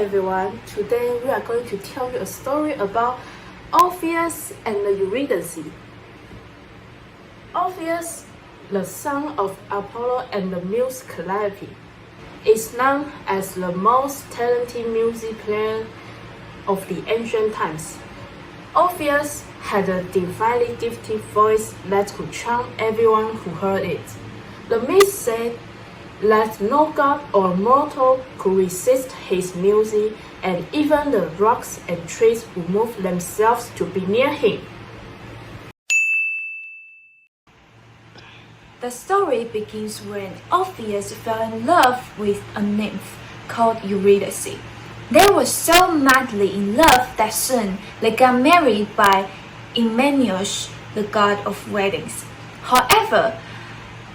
everyone, today we are going to tell you a story about Orpheus and Eurydice. Orpheus, the son of Apollo and the muse Calliope, is known as the most talented music player of the ancient times. Orpheus had a divinely gifted voice that could charm everyone who heard it. The myth said that no god or mortal could resist his music, and even the rocks and trees would move themselves to be near him. The story begins when Orpheus fell in love with a nymph called Eurydice. They were so madly in love that soon they got married by Hymenæus, the god of weddings. However,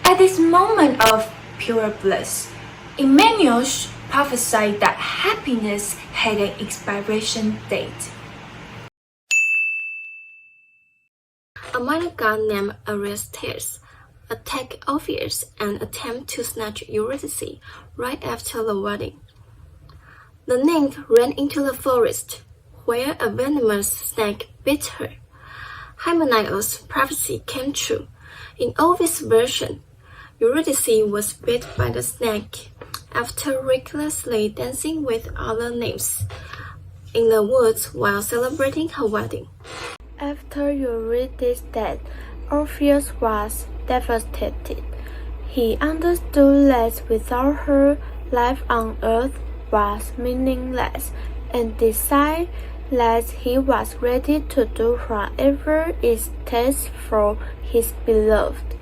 at this moment of pure bliss, Hymenæus prophesied that happiness had an expiration date. A minor god named Eurydice attacked Orpheus and attempted to snatch Eurydice right after the wedding. The nymph ran into the forest, where a venomous snake bit her. Hymenæus' prophecy came true. In Ovid's version, Eurydice was bit by the snake after recklessly dancing with other nymphs in the woods while celebrating her wedding. After Eurydice's death, Orpheus was devastated. He understood that without her, life on earth was meaningless, and decided that he was ready to do whatever it takes for his beloved.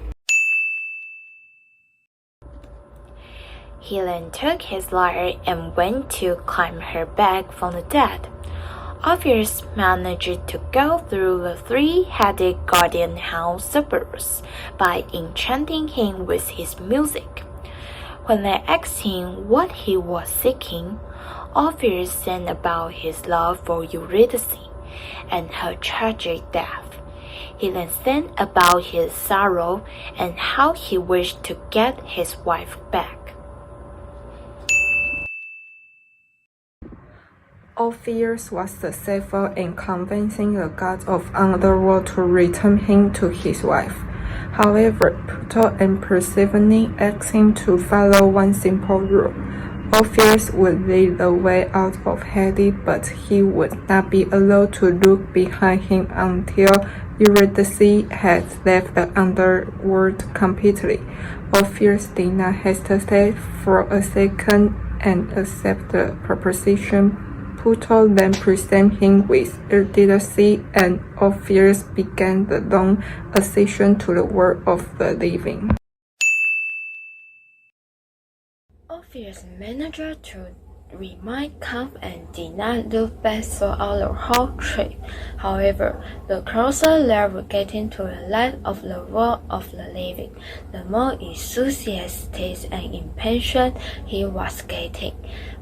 He then took his lyre and went to climb her back from the dead. Orpheus managed to go through the three-headed guardian house suburbs by enchanting him with his music. When they asked him what he was seeking, Orpheus sang about his love for Eurydice and her tragic death. He then sang about his sorrow and how he wished to get his wife back. Orpheus was successful in convincing the gods of underworld to return him to his wife. However, Pluto and Persephone asked him to follow one simple rule. Orpheus would lead the way out of Hades, but he would not be allowed to look behind him until Eurydice had left the underworld completely. Orpheus did not hesitate for a second and accepted the proposition. Pluto then presented him with Eurydice, and Orpheus began the long ascension to the world of the living. Orpheus managed to remain calm and did not look back throughout the whole trip. However, the closer they were getting to the light of the world of the living, the more enthusiastic and impatient he was getting.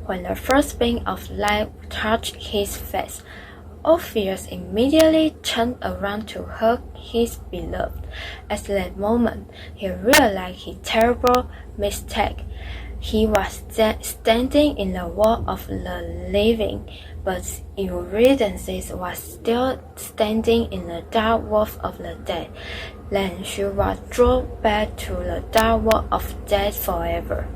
When the first beam of light touched his face, Orpheus immediately turned around to hug his beloved. At that moment, he realized his terrible mistake. He was standing in the world of the living, but Eurydice was still standing in the dark world of the dead. Then she was drawn back to the dark world of death forever.